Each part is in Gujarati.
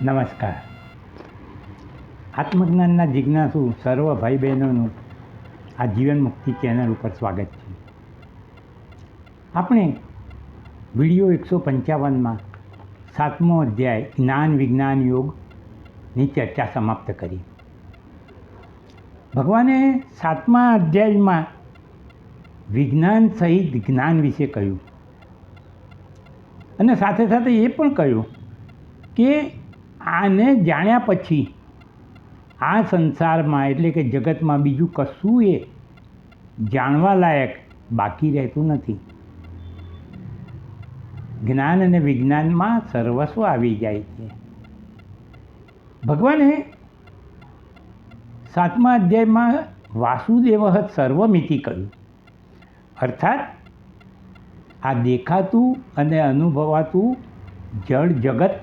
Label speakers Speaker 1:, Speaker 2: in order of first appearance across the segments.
Speaker 1: નમસ્કાર. આત્મજ્ઞાનના જિજ્ઞાસુ સર્વ ભાઈ બહેનોનું આ જીવન મુક્તિ ચેનલ ઉપર સ્વાગત છે. આપણે વિડીયો 155માં 7મો અધ્યાય જ્ઞાન વિજ્ઞાન યોગની ચર્ચા સમાપ્ત કરી. ભગવાને 7મા અધ્યાયમાં વિજ્ઞાન સહિત જ્ઞાન વિશે કહ્યું અને સાથે સાથે એ પણ કહ્યું કે આને જાણ્યા પછી આ સંસારમાં એટલે કે જગતમાં બીજું કશું એ જાણવા લાયક બાકી રહેતું નથી. જ્ઞાન અને વિજ્ઞાનમાં સર્વસ્વ આવી જાય છે. ભગવાને 7મા અધ્યાયમાં વાસુદેવ સર્વમિતિ કહ્યું, અર્થાત આ દેખાતું અને અનુભવાતું જળ જગત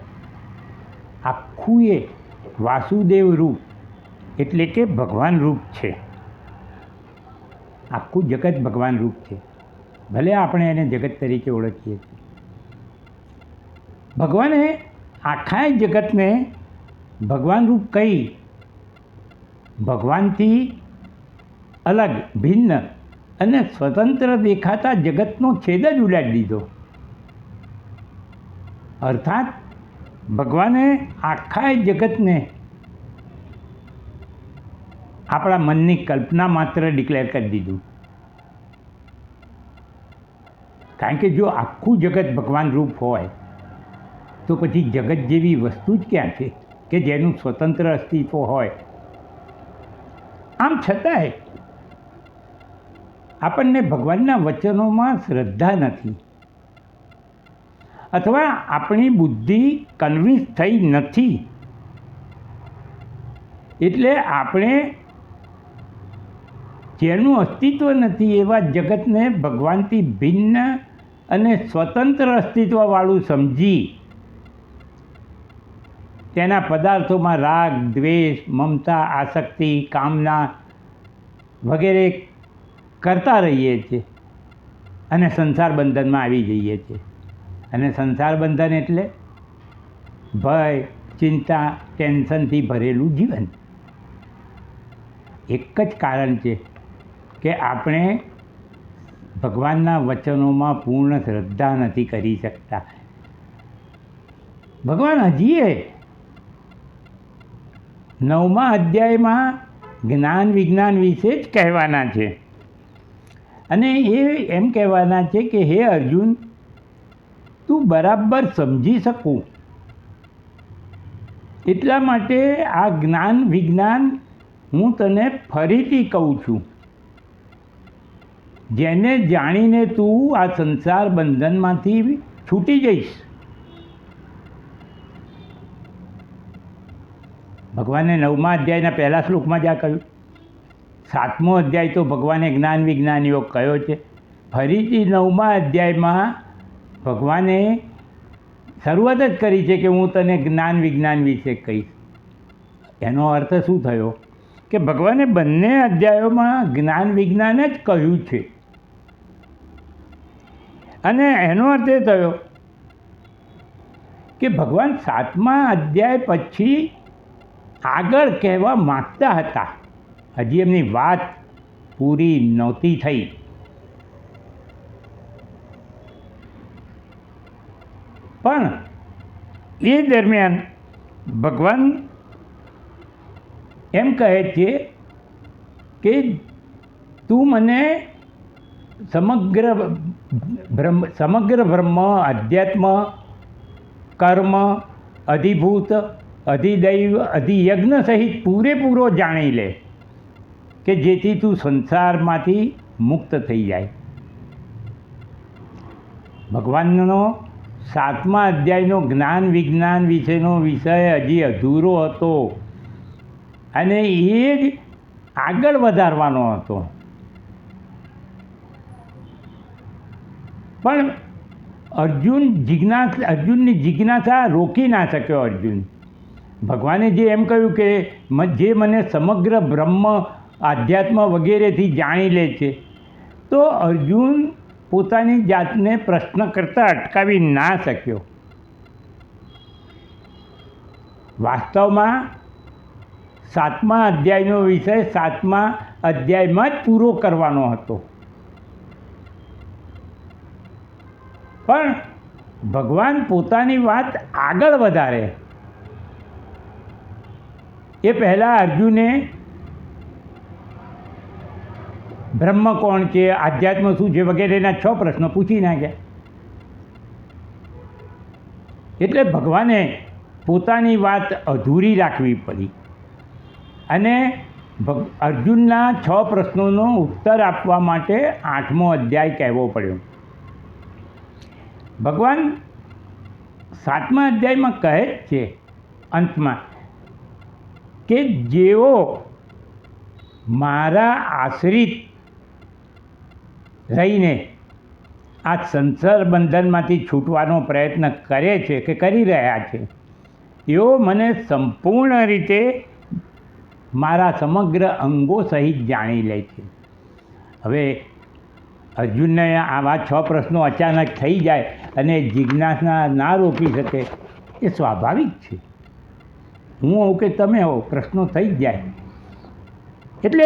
Speaker 1: આખું એ વાસુદેવ રૂપ એટલે કે ભગવાન રૂપ છે. આખું જગત ભગવાન રૂપ છે, ભલે આપણે એને જગત તરીકે ઓળખીએ છીએ. ભગવાને આખા જગતને ભગવાન રૂપ કહી ભગવાનથી અલગ ભિન્ન અને સ્વતંત્ર દેખાતા જગતનો છેદ જ ઉડાડી દીધો. અર્થાત ભગવાને આખા જગતને આપણા મનની કલ્પના માત્ર ડિક્લેર કરી દીધું. કારણ કે જો આખું જગત ભગવાન રૂપ હોય તો પછી જગત જેવી વસ્તુ જ ક્યાં છે કે જેનું સ્વતંત્ર અસ્તિત્વ હોય. આમ છતાંય આપણને ભગવાનના વચનોમાં શ્રદ્ધા નથી અથવા આપણી બુદ્ધિ કન્વિન્સ થઈ નથી. એટલે આપણે જેનું અસ્તિત્વ નથી એવા જગતને ભગવાનથી ભિન્ન અને સ્વતંત્ર અસ્તિત્વવાળું સમજી તેના પદાર્થોમાં રાગ, દ્વેષ, મમતા, આસક્તિ, કામના વગેરે કરતા રહીએ છીએ અને સંસાર બંધનમાં આવી જઈએ છીએ. અને સંસાર બંધન એટલે ભય, ચિંતા, ટેન્શનથી ભરેલું જીવન. એક જ કારણ છે કે આપણે ભગવાનના વચનોમાં પૂર્ણ શ્રદ્ધા નથી કરી શકતા. ભગવાન હજીએ 9મા અધ્યાયમાં જ્ઞાન વિજ્ઞાન વિશે જ કહેવાના છે અને એ એમ કહેવાના છે કે હે અર્જુન, તું બરાબર સમજી શકું એટલા માટે આ જ્ઞાન વિજ્ઞાન હું તને ફરીથી કહું છું, જેને જાણીને તું આ સંસાર બંધનમાંથી છૂટી જઈશ. ભગવાને 9મા અધ્યાયના પહેલા શ્લોકમાં જ આ કહ્યું. 7મો અધ્યાય તો ભગવાને જ્ઞાન વિજ્ઞાન યોગ કહ્યો છે. ફરીથી 9મા અધ્યાયમાં ભગવાને શરૂઆત જ કરી છે કે હું તને જ્ઞાન વિજ્ઞાન વિશે કહીશ. એનો અર્થ શું થયો કે ભગવાને બંને અધ્યાયોમાં જ્ઞાન વિજ્ઞાન જ કહ્યું છે અને એનો અર્થ એ થયો કે ભગવાન 7મા અધ્યાય પછી આગળ કહેવા માગતા હતા. હજી એમની વાત પૂરી નહોતી થઈ. પણ એ દરમિયાન ભગવાન એમ કહે છે કે તું મને સમગ્ર બ્રહ્મ, અધ્યાત્મ, કર્મ, અધિભૂત, અધિદૈવ, અધિયજ્ઞ સહિત પૂરેપૂરો જાણી લે કે જેથી તું સંસારમાંથી મુક્ત થઈ જાય. ભગવાનનો 7મા અધ્યાયનો જ્ઞાન વિજ્ઞાન વિશેનો વિષય હજી અધૂરો હતો અને એ જ આગળ વધારવાનો હતો. પણ અર્જુનની જિજ્ઞાસા રોકી ના શક્યો. અર્જુન ભગવાને જે એમ કહ્યું કે જે મને સમગ્ર બ્રહ્મ, આધ્યાત્મ વગેરેથી જાણી લે છે, તો અર્જુન પોતાની જાતને પ્રશ્ન કરતાં અટકાવી ના શક્યો. વાસ્તવમાં 7મા અધ્યાયનો વિષય 7મા અધ્યાયમાં જ પૂરો કરવાનો હતો, પણ ભગવાન પોતાની વાત આગળ વધારે એ પહેલાં અર્જુને બ્રહ્મ કોણ છે, આધ્યાત્મ શું છે વગેરેના 6 પ્રશ્નો પૂછી નાખ્યા. એટલે ભગવાને પોતાની વાત અધૂરી રાખવી પડી અને અર્જુનના 6 પ્રશ્નોનો ઉત્તર આપવા માટે 8મો અધ્યાય કહેવો પડ્યો. ભગવાન 7મા અધ્યાયમાં કહે જ છે અંતમાં કે જેઓ મારા આશ્રિત રહીને આ સંસાર બંધનમાંથી છૂટવાનો પ્રયત્ન કરે છે કે કરી રહ્યા છે, તેઓ મને સંપૂર્ણ રીતે મારા સમગ્ર અંગો સહિત જાણી લે છે. હવે અર્જુનને આવા 6 પ્રશ્નો અચાનક થઈ જાય અને જિજ્ઞાસા ના રોકી શકે એ સ્વાભાવિક છે. હું હોઉં કે તમે હો, પ્રશ્નો થઈ જ જાય. એટલે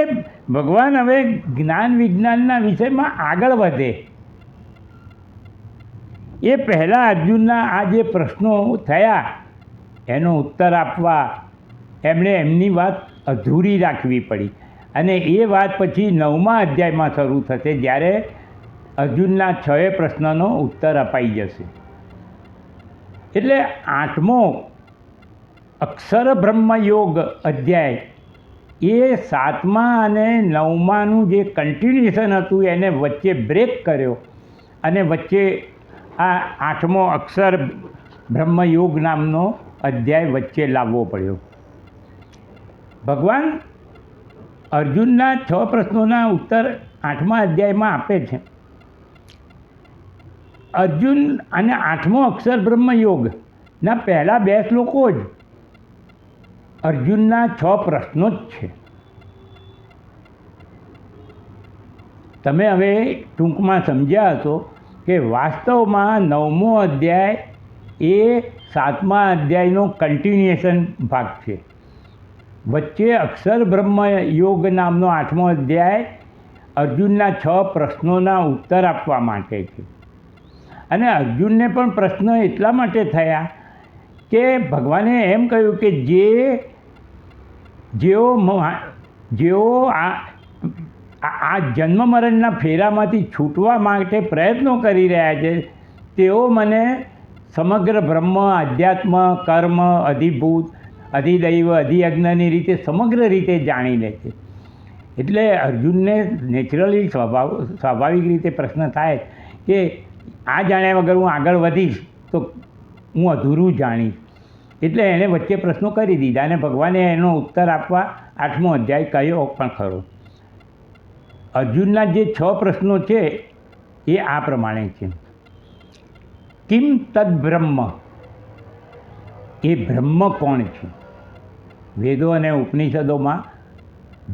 Speaker 1: ભગવાન હવે જ્ઞાન વિજ્ઞાનના વિષયમાં આગળ વધે એ પહેલાં અર્જુનના આ જે પ્રશ્નો થયા એનો ઉત્તર આપવા એમણે એમની વાત અધૂરી રાખવી પડી અને એ વાત પછી 9મા અધ્યાયમાં શરૂ થશે, જ્યારે અર્જુનના 6 પ્રશ્નનો ઉત્તર અપાઈ જશે. એટલે 8મો અક્ષર બ્રહ્મયોગ અધ્યાય એ 7મા અને 9માનું જે કન્ટિન્યુએશન હતું એને વચ્ચે બ્રેક કર્યો અને વચ્ચે આ 8મો અક્ષર બ્રહ્મયોગ નામનો અધ્યાય વચ્ચે લાવવો પડ્યો. ભગવાન અર્જુનના 6 પ્રશ્નોના ઉત્તર 8મા અધ્યાયમાં આપે છે. અર્જુન અને 8મો અક્ષર બ્રહ્મયોગના પહેલા 2 શ્લોકો જ અર્જુનના 6 પ્રશ્નો જ છે. તમે હવે ટૂંકમાં સમજ્યા હશો કે વાસ્તવમાં 9મો અધ્યાય એ 7મા અધ્યાયનો કન્ટિન્યુએશન ભાગ છે. વચ્ચે અક્ષર બ્રહ્મ યોગ નામનો 8મો અધ્યાય અર્જુનના 6 પ્રશ્નોના ઉત્તર આપવા માટે છે. અને અર્જુનને પણ પ્રશ્ન એટલા માટે થયા કે ભગવાને એમ કહ્યું કે જેઓ આ જન્મ મરણના ફેરામાંથી છૂટવા માટે પ્રયત્નો કરી રહ્યા છે તેઓ મને સમગ્ર બ્રહ્મ, આધ્યાત્મ, કર્મ, અધિભૂત, અધિદૈવ, અધિયજ્ઞની રીતે સમગ્ર રીતે જાણી લે છે. એટલે અર્જુનને નેચરલી સ્વાભાવિક રીતે પ્રશ્ન થાય કે આ જાણ્યા વગર હું આગળ વધીશ તો હું અધૂરું જાણીશ. એટલે એણે વચ્ચે પ્રશ્નો કરી દીધા અને ભગવાને એનો ઉત્તર આપવા 8મો અધ્યાય કહ્યો પણ ખરો. અર્જુનના જે 6 પ્રશ્નો છે એ આ પ્રમાણે છે. કિમ તદ બ્રહ્મ, એ બ્રહ્મ કોણ છે? વેદો અને ઉપનિષદોમાં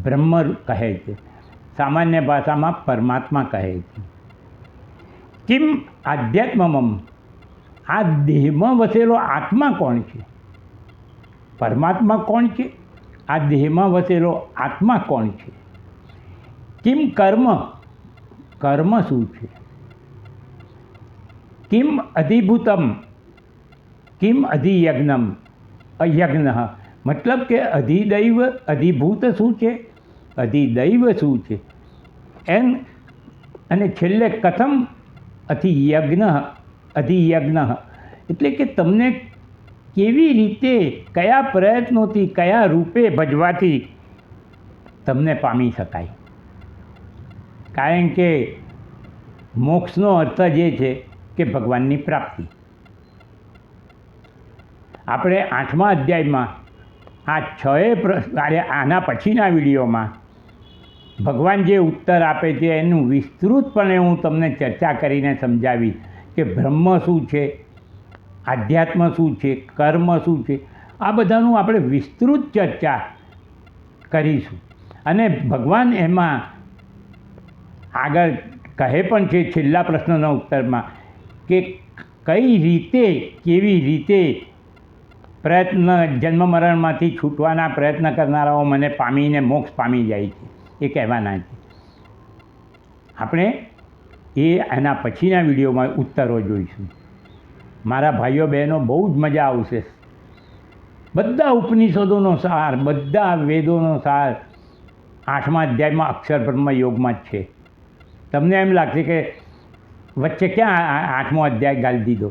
Speaker 1: બ્રહ્મ કહે છે, સામાન્ય ભાષામાં પરમાત્મા કહે છે. કિમ આધ્યાત્મમ, આ દેહમાં વસેલો આત્મા કોણ છે? પરમાત્મા કોણ છે? આ દેહમાં વસેલો આત્મા કોણ છે? કિમ કર્મ, કર્મ શું છે? કિમ અધિભૂતમ, કિમ અધિયજ્ઞમ, અયજ્ઞ, મતલબ કે અધિદૈવ, અધિભૂત શું છે, અધિદૈવ શું છે, અને છેલ્લે કથમ અધિયજ્ઞ, અધિયજ્ઞ, એટલે કે તમને કેવી રીતે, કયા પ્રયત્નોથી, કયા રૂપે ભજવાથી તમને પામી શકાય. કારણ કે મોક્ષનો અર્થ જે છે કે ભગવાનની પ્રાપ્તિ. આપણે 8મા અધ્યાયમાં આ 6 આના પછીના વિડીયોમાં ભગવાન જે ઉત્તર આપે છે એનું વિસ્તૃતપણે હું તમને ચર્ચા કરીને સમજાવીશ કે બ્રહ્મ શું છે, આધ્યાત્મ શું છે, કર્મ શું છે. આ બધાનું આપણે વિસ્તૃત ચર્ચા કરીશું. અને ભગવાન એમાં આગળ કહે પણ છે છેલ્લા પ્રશ્નના ઉત્તરમાં કે કઈ રીતે, કેવી રીતે પ્રયત્ન જન્મ મરણમાંથી છૂટવાના પ્રયત્ન કરનારાઓ મને પામીને મોક્ષ પામી જાય છે એ કહેવાના છે. આપણે એના પછીના વિડીયોમાં ઉત્તરો જોઈશું. મારા ભાઈઓ બહેનો બહુ જ મજા આવશે. બધા ઉપનિષદોનો સાર, બધા વેદોનો સાર 8મા અધ્યાયમાં અક્ષર બ્રહ્મ યોગમાં જ છે. તમને એમ લાગશે કે વચ્ચે ક્યાં 8મો અધ્યાય ગાળી દીધો,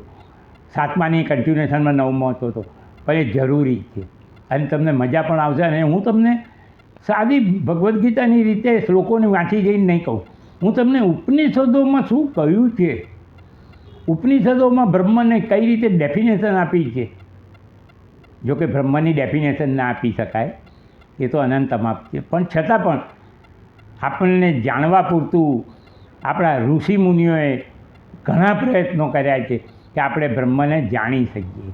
Speaker 1: 7માની કન્ટિન્યુએશનમાં 9મો હતો, પણ એ જરૂરી છે અને તમને મજા પણ આવશે. અને હું તમને સાદી ભગવદ્ ગીતાની રીતે શ્લોકોને વાંચી જઈને નહીં કહું, હું તમને ઉપનિષદોમાં શું કહ્યું છે, ઉપનિષદોમાં બ્રહ્મને કઈ રીતે ડેફિનેશન આપી છે. જોકે બ્રહ્મની ડેફિનેશન ના આપી શકાય, એ તો અનંત અમાપ છે, પણ છતાં પણ આપણને જાણવા પૂરતું આપણા ઋષિ મુનિઓએ ઘણા પ્રયત્નો કર્યા છે કે આપણે બ્રહ્મને જાણી શકીએ.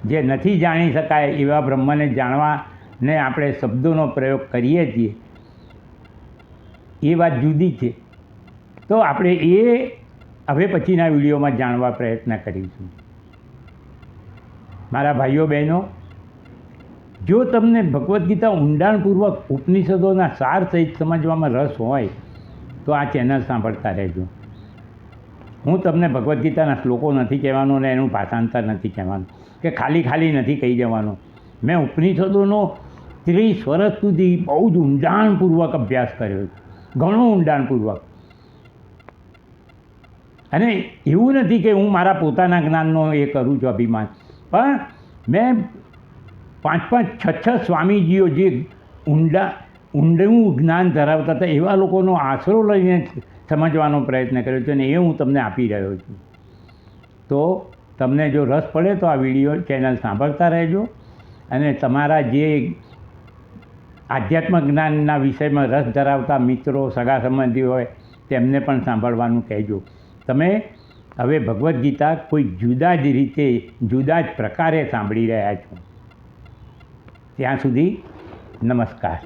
Speaker 1: જે નથી જાણી શકાય એવા બ્રહ્મને જાણવાને આપણે શબ્દોનો પ્રયોગ કરીએ છીએ, એ વાત જુદી છે. તો આપણે એ હવે પછીના વિડીયોમાં જાણવા પ્રયત્ન કરીશું. મારા ભાઈઓ બહેનો, જો તમને ભગવદ્ ગીતા ઊંડાણપૂર્વક ઉપનિષદોના સાર સહિત સમજવામાં રસ હોય તો આ ચેનલ સાંભળતા રહેજો. હું તમને ભગવદ્ ગીતાના શ્લોકો નથી કહેવાનો ને એનું ભાષાંતર નથી કહેવાનું કે ખાલી નથી કહી જવાનું. મેં ઉપનિષદોનો 30 વર્ષ સુધી બહુ જ ઊંડાણપૂર્વક અભ્યાસ કર્યો છે, ઘણો ઊંડાણપૂર્વક. અને એવું નથી કે હું મારા પોતાના જ્ઞાનનો એ કરું છું અભિમાન, પણ મેં 5-6 સ્વામીજીઓ જે ઊંડું જ્ઞાન ધરાવતા હતા એવા લોકોનો આશરો લઈને સમજવાનો પ્રયત્ન કર્યો છે, અને એ હું તમને આપી રહ્યો છું. તો તમને જો રસ પડે તો આ વિડીયો ચેનલ સાંભળતા રહેજો, અને તમારા જે આધ્યાત્મ જ્ઞાનના વિષયમાં રસ ધરાવતા મિત્રો, સગા સંબંધીઓ હોય તેમને પણ સાંભળવાનું કહેજો. તમે હવે ભગવદ્ ગીતા કોઈ જુદા જ રીતે, જુદા જ પ્રકારે સાંભળી રહ્યા છો. ત્યાં સુધી નમસ્કાર.